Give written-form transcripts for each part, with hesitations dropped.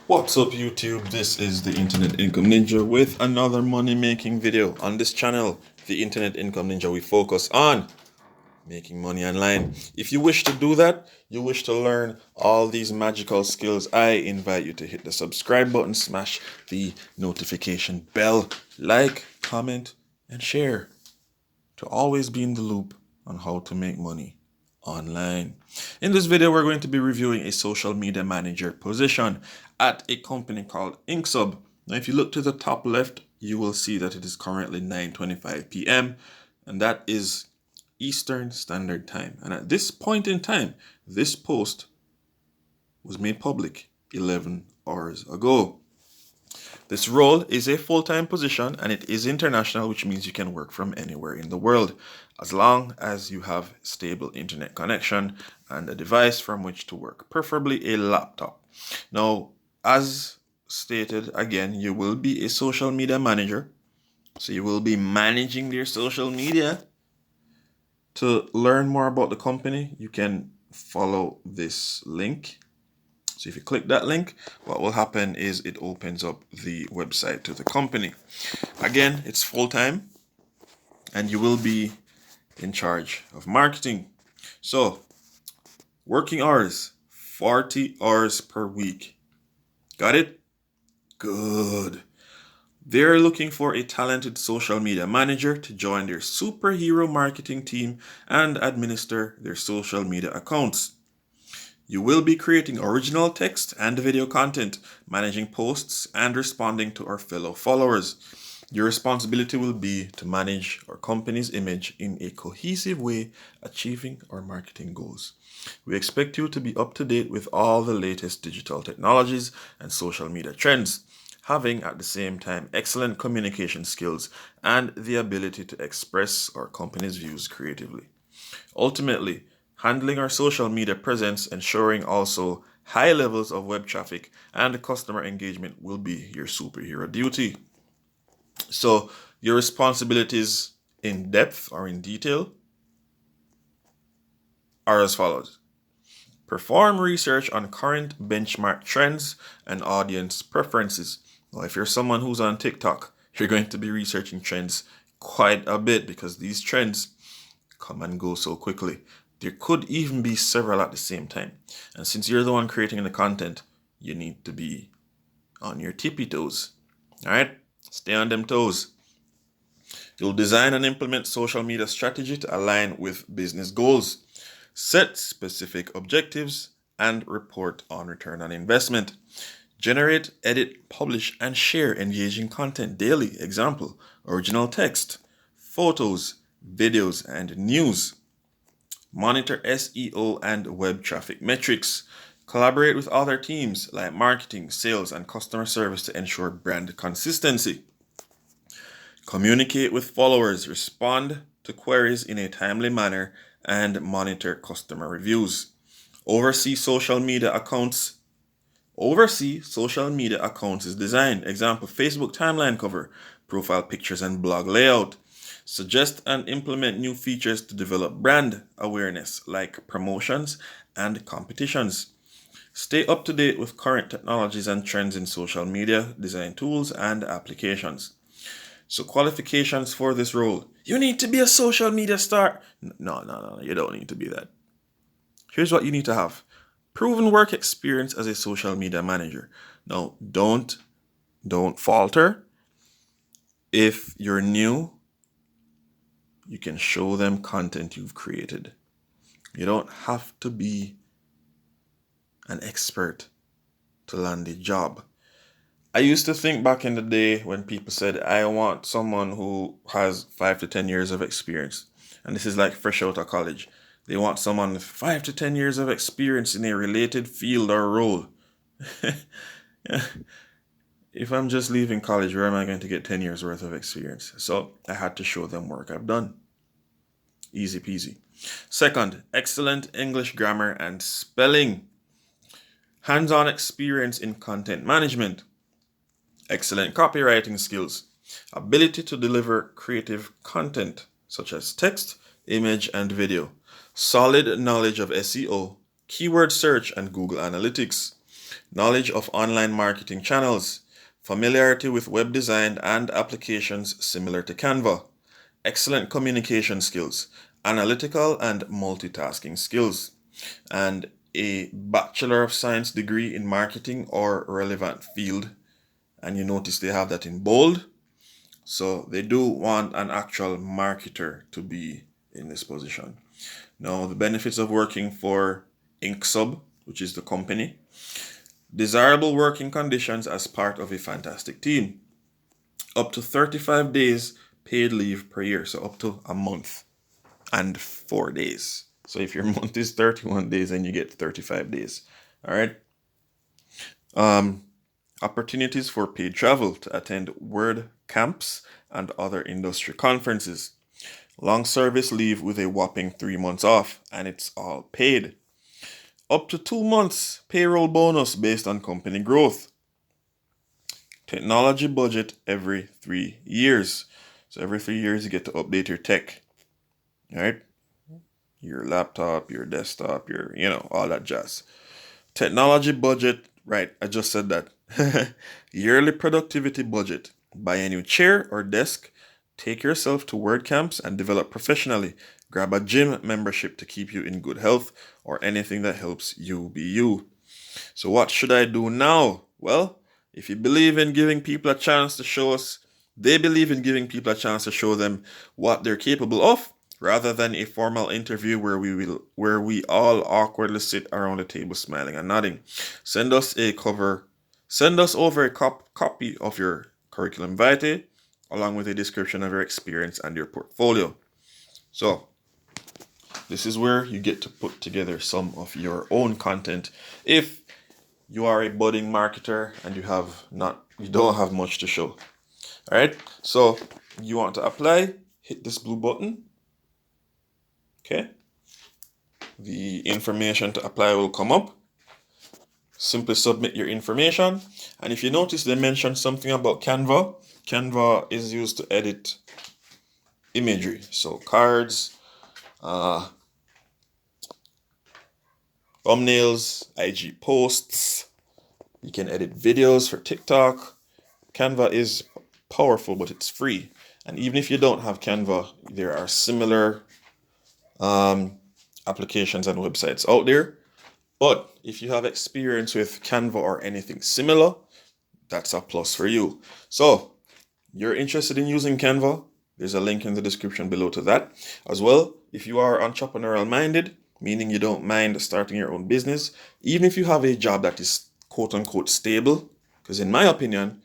What's up YouTube? This is the Internet Income Ninja with another money making video. On this channel, the Internet Income Ninja, we focus on making money online. If you wish to do that, you wish to learn all these magical skills, I invite you to hit the subscribe button, smash the notification bell, like, comment, and share to always be in the loop on how to make money online. In this video, we're going to be reviewing a social media manager position at a company called Inksub. Now, if you look to the top left, you will see that it is currently 9:25 p.m. and that is Eastern Standard Time. And at this point in time, this post was made public 11 hours ago. This role is a full-time position and it is international, which means you can work from anywhere in the world as long as you have stable internet connection and a device from which to work, preferably a laptop. Now, as stated again, you will be a social media manager. So you will be managing their social media. To learn more about the company, you can follow this link. So if you click that link, what will happen is it opens up the website to the company. Again, it's full-time and you will be in charge of marketing. So working hours, 40 hours per week. Got it? Good. They're looking for a talented social media manager to join their superhero marketing team and administer their social media accounts. You will be creating original text and video content, managing posts, and responding to our fellow followers. Your responsibility will be to manage our company's image in a cohesive way, achieving our marketing goals. We expect you to be up to date with all the latest digital technologies and social media trends, having at the same time excellent communication skills and the ability to express our company's views creatively. Ultimately, handling our social media presence, ensuring also high levels of web traffic and customer engagement will be your superhero duty. So your responsibilities in depth or in detail are as follows. Perform research on current benchmark trends and audience preferences. Now, if you're someone who's on TikTok, you're going to be researching trends quite a bit because these trends come and go so quickly. There could even be several at the same time. And since you're the one creating the content, you need to be on your tippy toes. All right? Stay on them toes. You'll design and implement social media strategy to align with business goals. Set specific objectives and report on return on investment. Generate, edit, publish, and share engaging content daily. Example, original text, photos, videos, and news. Monitor SEO and web traffic metrics. Collaborate with other teams like marketing, sales, and customer service to ensure brand consistency. Communicate with followers, respond to queries in a timely manner, and monitor customer reviews. Oversee social media accounts is design. Example, Facebook timeline cover, profile pictures, and blog layout. Suggest and implement new features to develop brand awareness like promotions and competitions. Stay up to date with current technologies and trends in social media, design tools, and applications. So qualifications for this role. You need to be a social media star. No, you don't need to be that. Here's what you need to have. Proven work experience as a social media manager. Now, don't falter. If you're new, you can show them content you've created. You don't have to be an expert to land a job. I used to think back in the day when people said, I want someone who has 5 to 10 years of experience. And this is like fresh out of college. They want someone with 5 to 10 years of experience in a related field or role. Yeah. If I'm just leaving college, where am I going to get 10 years worth of experience? So I had to show them work I've done. Easy peasy. Second, excellent English grammar and spelling. Hands-on experience in content management. Excellent copywriting skills. Ability to deliver creative content such as text, image, and video. Solid knowledge of SEO, keyword search, and Google Analytics. knowledge of online marketing channels, familiarity with web design and applications similar to Canva, excellent communication skills, analytical and multitasking skills, and a Bachelor of Science degree in marketing or relevant field. And you notice they have that in bold. So they do want an actual marketer to be in this position. Now, the benefits of working for InkSub, which is the company. Desirable working conditions as part of a fantastic team. Up to 35 days paid leave per year. So up to a month and 4 days. So if your month is 31 days, then you get 35 days. All right. Opportunities for paid travel to attend word camps and other industry conferences. Long service leave with a whopping 3 months off, and it's all paid. Up to 2 months payroll bonus based on company growth. Technology budget every 3 years. So every 3 years you get to update your tech. All right? Your laptop, your desktop, your, all that jazz. Technology budget, right, I just said that. Yearly productivity budget. Buy a new chair or desk. Take yourself to WordCamps and develop professionally. Grab a gym membership to keep you in good health or anything that helps you be you. So what should I do now? Well, if you believe in giving people a chance to show us, they believe in giving people a chance to show them what they're capable of, rather than a formal interview where we all awkwardly sit around the table smiling and nodding. Send us over a copy of your curriculum vitae, along with a description of your experience and your portfolio. So this is where you get to put together some of your own content. If you are a budding marketer and you don't have much to show. All right. So you want to apply, hit this blue button. Okay. The information to apply will come up. Simply submit your information. And if you notice, they mentioned something about Canva. Canva is used to edit imagery. So cards, thumbnails, IG posts. You can edit videos for TikTok. Canva is powerful, but it's free. And even if you don't have Canva, there are similar applications and websites out there. But if you have experience with Canva or anything similar, that's a plus for you. So you're interested in using Canva, there's a link in the description below to that. As well, if you are entrepreneurial minded, meaning you don't mind starting your own business, even if you have a job that is quote unquote stable, because in my opinion,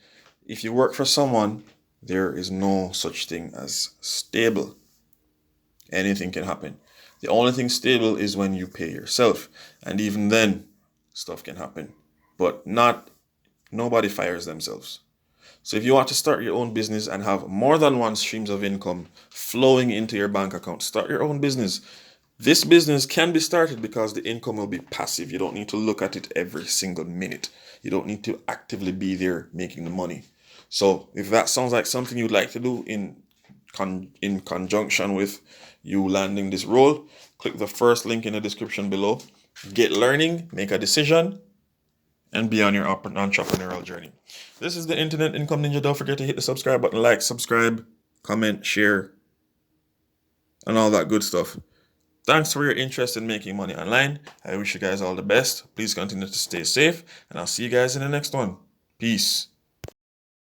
if you work for someone, there is no such thing as stable. Anything can happen. The only thing stable is when you pay yourself. And even then, stuff can happen. But nobody fires themselves. So if you want to start your own business and have more than one streams of income flowing into your bank account, start your own business. This business can be started because the income will be passive. You don't need to look at it every single minute. You don't need to actively be there making the money. So if that sounds like something you'd like to do in conjunction with you landing this role, click the first link in the description below. Get learning, make a decision, and be on your entrepreneurial journey. This is the Internet Income Ninja. Don't forget to hit the subscribe button, like, subscribe, comment, share, and all that good stuff. Thanks for your interest in making money online. I wish you guys all the best. Please continue to stay safe, and I'll see you guys in the next one. Peace.